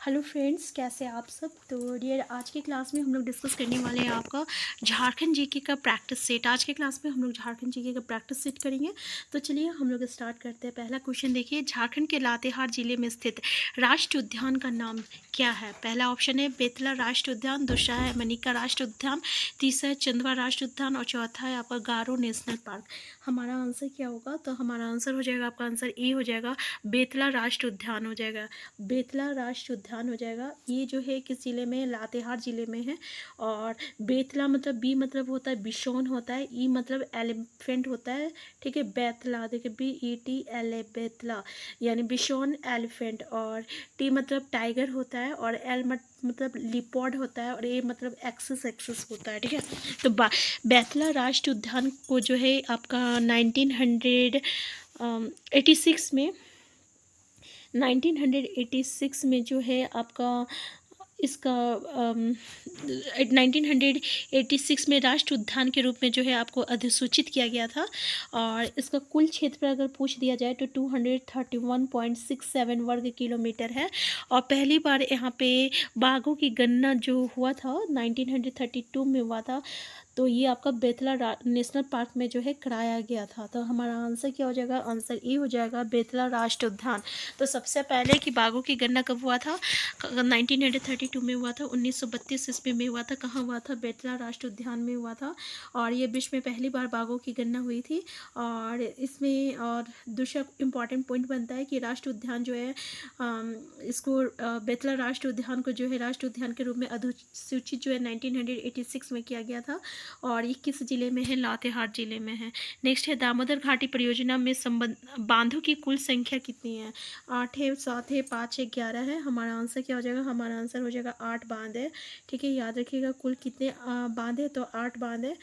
Hello friends, कैसे हैं आप सब। तो डियर, आज की क्लास में हम लोग डिस्कस करने वाले हैं आपका झारखंड जीके का प्रैक्टिस सेट। आज के क्लास में हम लोग झारखंड जीके का प्रैक्टिस सेट करेंगे। तो चलिए हम लोग स्टार्ट करते हैं। पहला क्वेश्चन देखिए, झारखंड के लातेहार जिले में स्थित राष्ट्रीय उद्यान का नाम क्या है। पहला ऑप्शन है बेतला राष्ट्रीय उद्यान, दूसरा है मनिका राष्ट्रीय उद्यान, तीसरा है चंदवा राष्ट्रीय उद्यान और चौथा है आपका गारो नेशनल पार्क। हमारा आंसर क्या होगा, तो हमारा आंसर हो जाएगा, आपका आंसर ए हो जाएगा, बेतला राष्ट्रीय उद्यान हो जाएगा। बेतला राष्ट्रीय उद्यान हो जाएगा। ये जो है किस ज़िले में है, लातेहार ज़िले में है। और बेतला मतलब बी मतलब होता है बिशोन होता है, ई मतलब एलिफेंट होता है, ठीक है। बेतला देखिए BETLA बेतला यानी बिशोन एलिफेंट, और टी मतलब टाइगर होता है, और एल मतलब लिपॉर्ड होता है, और ए मतलब एक्सिस होता है, ठीक है। तो बेतला राष्ट्रीय उद्यान को जो है आपका 1986 में जो है आपका इसका 1986 में राष्ट्रीय उद्यान के रूप में जो है आपको अधिसूचित किया गया था। और इसका कुल क्षेत्र अगर पूछ दिया जाए तो 231.67 वर्ग किलोमीटर है। और पहली बार यहाँ पे बाघों की गणना जो हुआ था 1932 में हुआ था। तो ये आपका बेतला नेशनल पार्क में जो है कराया गया था। तो हमारा आंसर क्या हो जाएगा, आंसर ए हो जाएगा, बेतला राष्ट्रीय उद्यान। तो सबसे पहले कि बाघों की गणना कब हुआ था, 1932 में हुआ था, 1932 ईस्वी में हुआ था। कहाँ हुआ था, बेतला राष्ट्रीय उद्यान में हुआ था। और ये विश्व में पहली बार बाघों की गणना हुई थी। और इसमें और दूसरा इम्पॉर्टेंट पॉइंट बनता है कि राष्ट्रीय उद्यान जो है इसको बेतला राष्ट्रीय उद्यान को जो है राष्ट्रीय उद्यान के रूप में अधिसूचित जो है 1986 में किया गया था। और ये किस जिले में है, लातेहार जिले में है। नेक्स्ट है दामोदर घाटी परियोजना में संबंध बांधों की कुल संख्या कितनी है। 8 है, 7 है, 5 है, 11 है। हमारा आंसर क्या हो जाएगा, हमारा आंसर हो जाएगा 8 बांध है, ठीक है। याद रखिएगा कुल कितने बांध है, तो 8 बांध है।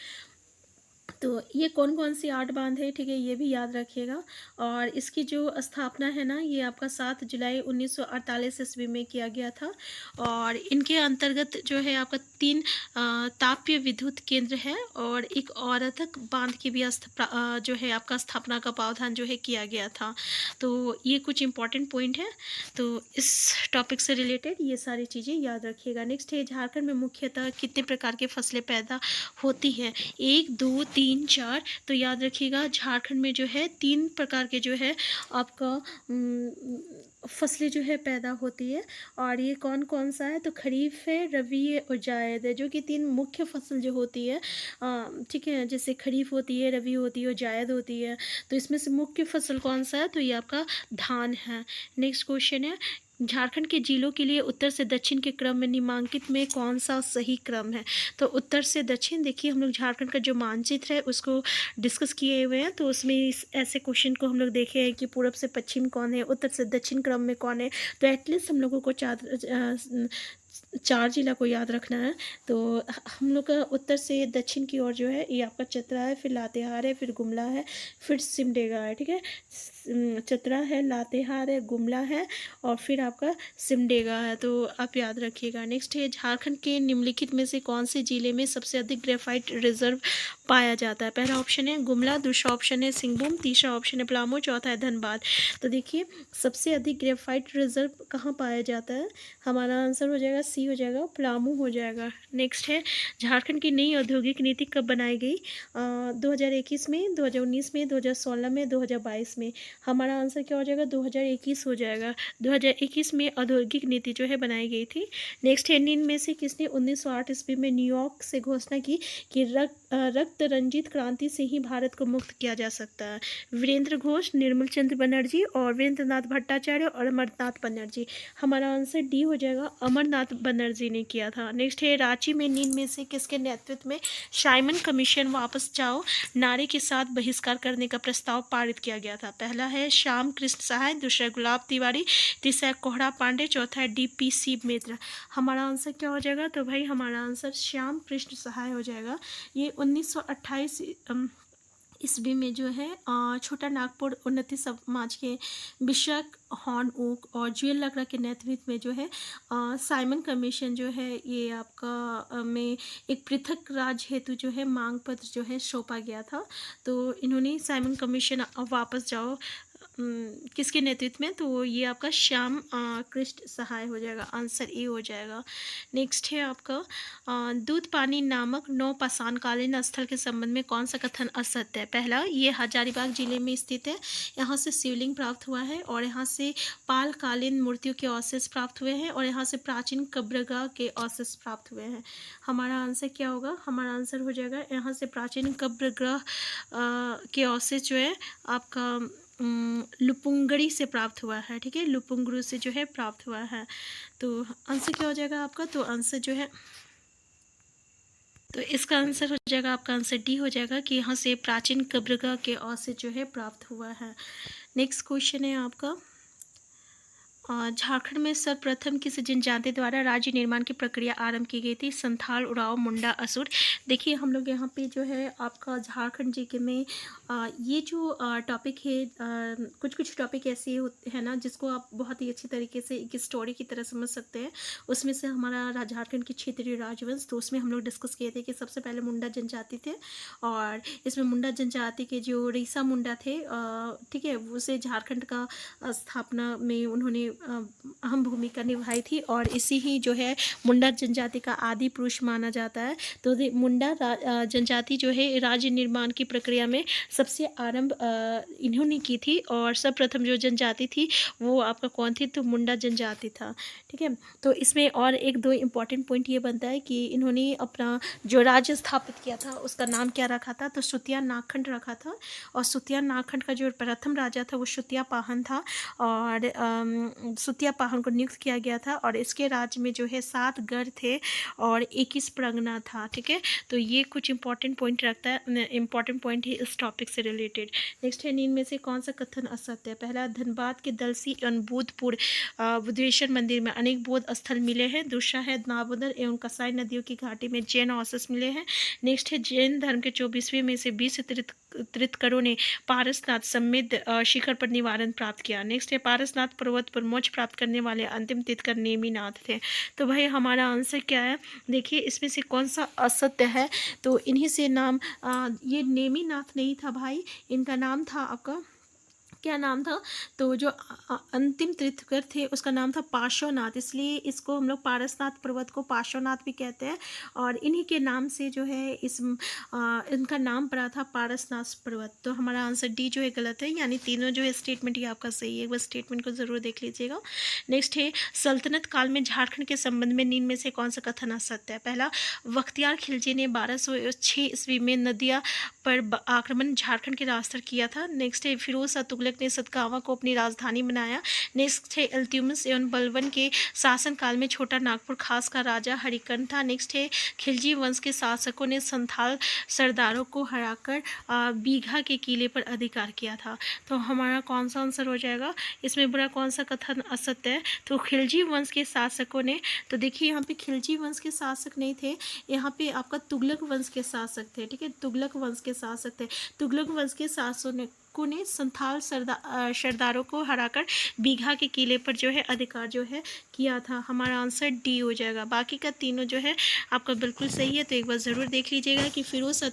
तो ये कौन कौन सी 8 बांध है, ठीक है, ये भी याद रखिएगा। और इसकी जो स्थापना है ना, ये आपका 7 जुलाई 1948 ईस्वी में किया गया था। और इनके अंतर्गत जो है आपका 3 तापीय विद्युत केंद्र है, और एक औरतक बांध की भी जो है आपका स्थापना का प्रावधान जो है किया गया था। तो ये कुछ इंपॉर्टेंट पॉइंट है। तो इस टॉपिक से रिलेटेड ये सारी चीज़ें याद रखिएगा। नेक्स्ट है झारखंड में मुख्यतः कितने प्रकार की फसलें पैदा होती है, 1 2 3 4। तो याद रखिएगा झारखंड में जो है 3 प्रकार के जो है आपका फसलें जो है पैदा होती है। और ये कौन कौन सा है, तो खरीफ है, रबी है और जायद है, जो कि 3 मुख्य फसल जो होती है, ठीक है। जैसे खरीफ होती है, रबी होती है और जायद होती है। तो इसमें से मुख्य फसल कौन सा है, तो ये आपका धान है। नेक्स्ट क्वेश्चन है, झारखंड के जिलों के लिए उत्तर से दक्षिण के क्रम में निम्नलिखित में कौन सा सही क्रम है। तो उत्तर से दक्षिण देखिए, हम लोग झारखंड का जो मानचित्र है उसको डिस्कस किए हुए हैं। तो उसमें ऐसे क्वेश्चन को हम लोग देखे हैं कि पूरब से पश्चिम कौन है, उत्तर से दक्षिण क्रम में कौन है। तो एटलीस्ट हम लोगों को 4 जिला को याद रखना है। तो हम लोग का उत्तर से दक्षिण की ओर जो है ये आपका चतरा है, फिर लातेहार है, फिर गुमला है, फिर सिमडेगा है, ठीक है। चतरा है, लातेहार है, गुमला है और फिर आपका सिमडेगा है। तो आप याद रखिएगा। नेक्स्ट है, झारखंड के निम्नलिखित में से कौन से जिले में सबसे अधिक ग्रेफाइट रिजर्व पाया जाता है। पहला ऑप्शन है गुमला, दूसरा ऑप्शन है सिंहभूम, तीसरा ऑप्शन है पलामू, चौथा है धनबाद। तो देखिए सबसे अधिक ग्रेफाइट रिजर्व कहाँ पाया जाता है, हमारा आंसर हो जाएगा सी हो जाएगा, पलामू हो जाएगा। नेक्स्ट है, झारखंड की नई औद्योगिक नीति कब बनाई गई, 2021 में, 2019 में, 2016 में, 2022 में। हमारा आंसर क्या हो जाएगा, 2021 हो जाएगा। 2021 में औद्योगिक नीति जो है बनाई गई थी। नेक्स्ट है, निम्न में से किसने 1908 ईस्वी में न्यूयॉर्क से घोषणा की कि रक्त रंजित क्रांति से ही भारत को मुक्त किया जा सकता है। वीरेंद्र घोष, निर्मल चंद्र बनर्जी और वीरेंद्र नाथ भट्टाचार्य और अमरनाथ बनर्जी। हमारा आंसर डी हो जाएगा, अमरनाथ बनर्जी ने किया था। नेक्स्ट है, रांची में निम्न में से किसके नेतृत्व में साइमन कमीशन वापस जाओ नारे के साथ बहिष्कार करने का प्रस्ताव पारित किया गया था। पहला है श्याम कृष्ण सहाय, दूसरा गुलाब तिवारी, तीसरा कोहरा पांडे, चौथा है DPC मित्र। हमारा आंसर क्या हो जाएगा, तो भाई हमारा आंसर श्याम कृष्ण सहाय हो जाएगा। ये 1928 ईस्वी में जो है छोटा नागपुर उन्नति समाज के बिशप हॉर्न ओक और जुएल लकड़ा के नेतृत्व में जो है साइमन कमीशन जो है ये आपका में एक पृथक राज्य हेतु जो है मांग पत्र जो है सौंपा गया था। तो इन्होंने साइमन कमीशन वापस जाओ किसके नेतृत्व में, तो ये आपका श्याम कृष्ण सहाय हो जाएगा, आंसर ए हो जाएगा। नेक्स्ट है आपका दूध पानी नामक नौपाषाणकालीन स्थल के संबंध में कौन सा कथन असत्य है। पहला, ये हजारीबाग जिले में स्थित है, यहाँ से शिवलिंग प्राप्त हुआ है और यहाँ से पालकालीन मूर्तियों के अवशेष प्राप्त हुए हैं और यहाँ से प्राचीन कब्रगाह के अवशेष प्राप्त हुए हैं। हमारा आंसर क्या होगा, हमारा आंसर हो जाएगा यहाँ से प्राचीन कब्रगाह के अवशेष जो है आपका लुपुंगड़ी से प्राप्त हुआ है। ठीक है, लुपुंगरू से जो है प्राप्त हुआ है। तो आंसर क्या हो जाएगा आपका, तो आंसर जो है, तो इसका आंसर हो जाएगा आपका आंसर डी हो जाएगा कि यहाँ से प्राचीन कब्रगाह के अवशेष जो है प्राप्त हुआ है। नेक्स्ट क्वेश्चन है आपका झारखंड में सर्वप्रथम किस जनजाति द्वारा राज्य निर्माण की प्रक्रिया आरंभ की गई थी। संथाल, उरांव, मुंडा, असुर। देखिए हम लोग यहाँ पे जो है आपका झारखंड जी के में ये जो टॉपिक है, कुछ कुछ टॉपिक ऐसे है ना जिसको आप बहुत ही अच्छी तरीके से एक स्टोरी की तरह समझ सकते हैं। उसमें से हमारा झारखंड की क्षेत्रीय राजवंश, तो उसमें हम लोग डिस्कस किए थे कि सबसे पहले मुंडा जनजाति थे और इसमें मुंडा जनजाति के जो रीसा मुंडा थे, ठीक है, उसे झारखंड का स्थापना में उन्होंने अहम भूमिका निभाई थी और इसी ही जो है मुंडा जनजाति का आदि पुरुष माना जाता है। तो मुंडा जनजाति जो है राज्य निर्माण की प्रक्रिया में सबसे आरंभ इन्होंने की थी और सर्वप्रथम जो जनजाति थी वो आपका कौन थी, तो मुंडा जनजाति था। ठीक है, तो इसमें और एक दो इम्पॉर्टेंट पॉइंट ये बनता है कि इन्होंने अपना जो राज्य स्थापित किया था उसका नाम क्या रखा था, तो सुतिया नागखंड रखा था और सुतिया नागखंड का जो प्रथम राजा था वो सुतिया पाहन था और सुतिया पाहन को नियुक्त किया गया था और इसके राज्य में जो है 7 गढ़ थे और 21 परगना था। ठीक है, तो ये कुछ इंपॉर्टेंट पॉइंट रखता है, इंपॉर्टेंट पॉइंट है इस टॉपिक से रिलेटेड। नेक्स्ट है, नींद में से कौन सा कथन असत्य है। पहला, धनबाद के दलसी एवं बुद्धपुर बुद्धेश्वर मंदिर में अनेक बौद्ध स्थल मिले हैं। दूसरा है, दामोदर एवं कसाई नदियों की घाटी में जैन अवशेष मिले हैं। नेक्स्ट है, जैन धर्म के 24वें में से 20 तीर्थंकरों ने पारसनाथ समेत शिखर पर निवारण प्राप्त किया। नेक्स्ट है, पारसनाथ पर्वत पर मोक्ष प्राप्त करने वाले अंतिम तीर्थंकर नेमिनाथ थे। तो भाई हमारा आंसर क्या है, देखिए इसमें से कौन सा असत्य है, तो इन्हीं से नाम ये नेमिनाथ नहीं था भाई, इनका नाम था आपका क्या नाम था, तो जो अंतिम तीर्थंकर थे उसका नाम था पार्श्वनाथ, इसलिए इसको हम लोग पारसनाथ पर्वत को पार्श्वनाथ भी कहते हैं और इन्हीं के नाम से जो है इनका नाम पड़ा था पारसनाथ पर्वत। तो हमारा आंसर डी जो है गलत है, यानी तीनों जो है स्टेटमेंट ये आपका सही है, एक बार स्टेटमेंट को ज़रूर देख लीजिएगा। नेक्स्ट है, सल्तनत काल में झारखंड के संबंध में निम्न में से कौन सा कथन असत्य है। पहला, बख्तियार खिलजी ने 1206 ईस्वी में नदिया पर आक्रमण झारखंड के रास्ते किया था। नेक्स्ट है, फिरोज शाह तुगलक ने सतगावा को अपनी राजधानी बनाया। नेक्स्ट है, इल्तुतमिश एवं बलबन के शासनकाल में छोटा नागपुर खास का राजा हरिकर्ण था। नेक्स्ट है, खिलजी वंश के शासकों ने संथाल सरदारों को हराकर बीघा के किले पर अधिकार किया था। तो हमारा कौन सा आंसर हो जाएगा, इसमें बुरा कौन सा कथन असत्य है, तो खिलजी वंश के शासकों ने, तो देखिए यहाँ पे खिलजी वंश के शासक नहीं थे, यहाँ पे आपका तुगलक वंश के शासक थे। ठीक है, तुगलक वंश के शासक थे, तुगलक वंश के शासकों ने संथाल सरदारों को हराकर बीघा के किले पर जो है अधिकार जो है किया था। हमारा आंसर डी हो जाएगा। बाकी का तीनों जो है आपका बिल्कुल सही है, तो एक बार ज़रूर देख लीजिएगा कि फिरोज शाह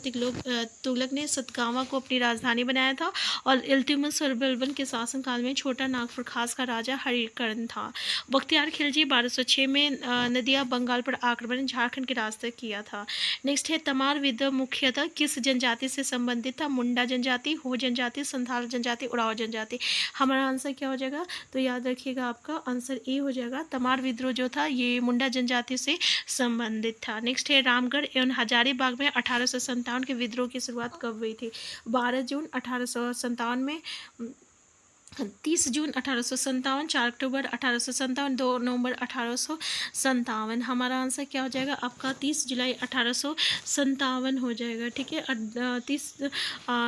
तुगलक ने सतगावा को अपनी राजधानी बनाया था और इल्तुतमिश और बलबन के शासनकाल में छोटा नागपुर खास का राजा हरिकर्ण था। बख्तियार खिलजी 1206 में नदिया बंगाल पर आक्रमण झारखंड के रास्ते किया था। नेक्स्ट है, तमार विद्रोह मुख्यतः किस जनजाति से संबंधित था। मुंडा जनजाति, हो जनजाति, संथाल जनजाति, उरांव जनजाति। हमारा आंसर क्या हो जाएगा, तो याद रखिएगा आपका आंसर ए हो जाएगा। तमार विद्रोह जो था ये मुंडा जनजाति से संबंधित था। नेक्स्ट है, रामगढ़ एवं हजारीबाग में 1857 के विद्रोह की शुरुआत कब हुई थी। 12 जून 1857 में, 30 जून 1857, 4 अक्टूबर 1857, 2 नवंबर 1857। हमारा आंसर क्या हो जाएगा आपका 30 जुलाई 1857 हो जाएगा। ठीक है, 30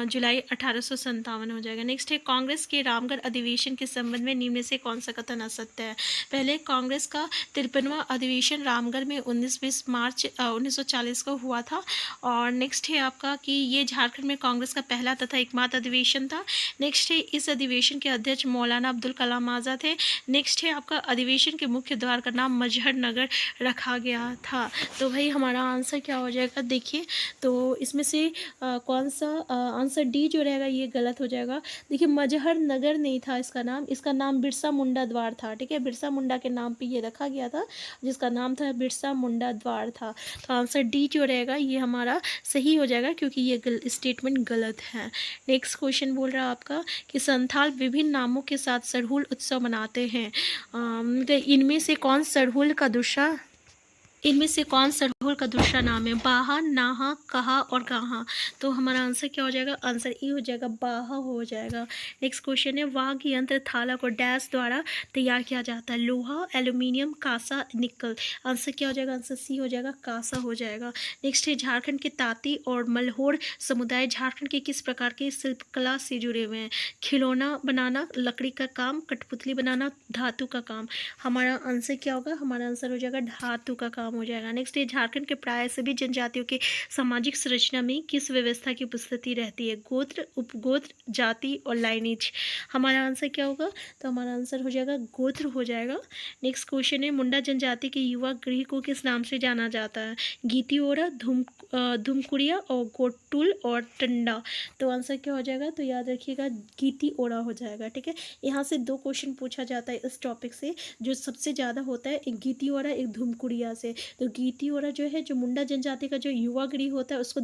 जुलाई 1857 हो जाएगा। नेक्स्ट है, कांग्रेस के रामगढ़ अधिवेशन के संबंध में निम्न में से कौन सा कथन असत्य है। पहले, कांग्रेस का 53वां अधिवेशन रामगढ़ में 19-20 मार्च 1940 को हुआ था और नेक्स्ट है आपका कि ये झारखंड में कांग्रेस का पहला तथा एकमात्र अधिवेशन था। नेक्स्ट है, इस अधिवेशन के अध्यक्ष मौलाना अब्दुल कलाम आज़ाद है। नेक्स्ट है आपका अधिवेशन के मुख्य द्वार का नाम मजहर नगर रखा गया था। तो भाई हमारा आंसर क्या हो जाएगा देखिए, तो इसमें से कौन सा आंसर डी जो रहेगा ये गलत हो जाएगा। देखिए मजहर नगर नहीं था इसका नाम बिरसा मुंडा द्वार था। ठीक है, बिरसा मुंडा के नाम पे ये रखा गया था, जिसका नाम था बिरसा मुंडा द्वार था। तो आंसर डी जो रहेगा ये हमारा सही हो जाएगा, क्योंकि ये स्टेटमेंट गलत है। नेक्स्ट क्वेश्चन बोल रहा है आपका कि संथाल विभिन्न नामों के साथ सरहुल उत्सव मनाते हैं। इनमें से कौन सरहुल का दूसरा नाम है? बाहा, नाहा, कहा और गाहा। तो हमारा आंसर क्या हो जाएगा? आंसर ई हो जाएगा, बाहा हो जाएगा। नेक्स्ट क्वेश्चन है वाघ यंत्र थाला को डैश द्वारा तैयार किया जाता है? लोहा, एल्यूमिनियम, कांसा, निकल। आंसर क्या हो जाएगा? आंसर सी हो जाएगा, कांसा हो जाएगा। नेक्स्ट है झारखंड के तांती और मल्होर समुदाय झारखंड के किस प्रकार के शिल्पकला से जुड़े हुए हैं? खिलौना बनाना, लकड़ी का काम, कठपुतली बनाना, धातु का काम। हमारा आंसर क्या होगा? हमारा आंसर हो जाएगा धातु का काम हो जाएगा। नेक्स्ट है झारखंड के प्राय सभी जनजातियों के सामाजिक संरचना में किस व्यवस्था की उपस्थिति रहती है? गोत्र, उपगोत्र, जाति और लाइनेज। हमारा आंसर क्या होगा? तो हमारा आंसर हो जाएगा गोत्र हो जाएगा। नेक्स्ट क्वेश्चन है मुंडा जनजाति के युवा गृह को किस नाम से जाना जाता है? गीतियोरा, धुमकुड़िया और गोटुल और टंडा। तो आंसर क्या हो जाएगा? तो याद रखिएगा गीती ओरा हो जाएगा। ठीक है, यहाँ से 2 क्वेश्चन पूछा जाता है इस टॉपिक से, जो सबसे ज़्यादा होता है एक गीती ओरा एक धुमकुड़िया से। तो गीती ओरा जो है, जो मुंडा जनजाति का जो युवा गृह होता है उसको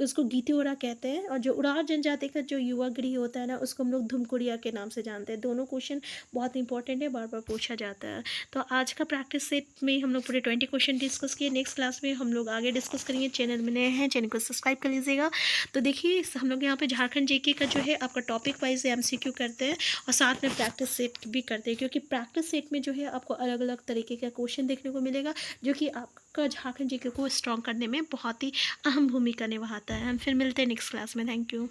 उसको गीती ओरा कहते हैं, और जो उराव जनजाति का जो युवा गृह होता है ना उसको हम लोग धुमकुड़िया के नाम से जानते हैं। दोनों क्वेश्चन बहुत इंपॉर्टेंट है, बार बार पूछा जाता है। तो आज का प्रैक्टिस सेट में हम लोग पूरे 20 क्वेश्चन डिस्कस किए। नेक्स्ट क्लास में हम लोग आगे डिस्कस करेंगे। चैनल में नए हैं, चैनल को सब्सक्राइब कर लीजिएगा। तो देखिए हम लोग यहाँ पे झारखंड जीके का जो है आपका टॉपिक वाइज MCQ करते हैं और साथ में प्रैक्टिस सेट भी करते हैं, क्योंकि प्रैक्टिस सेट में जो है आपको अलग अलग तरीके का क्वेश्चन देखने को मिलेगा, जो कि आपका झारखंड जीके को स्ट्रॉन्ग करने में बहुत ही अहम भूमिका निभाता है। हम फिर मिलते हैं नेक्स्ट क्लास में। Thank you.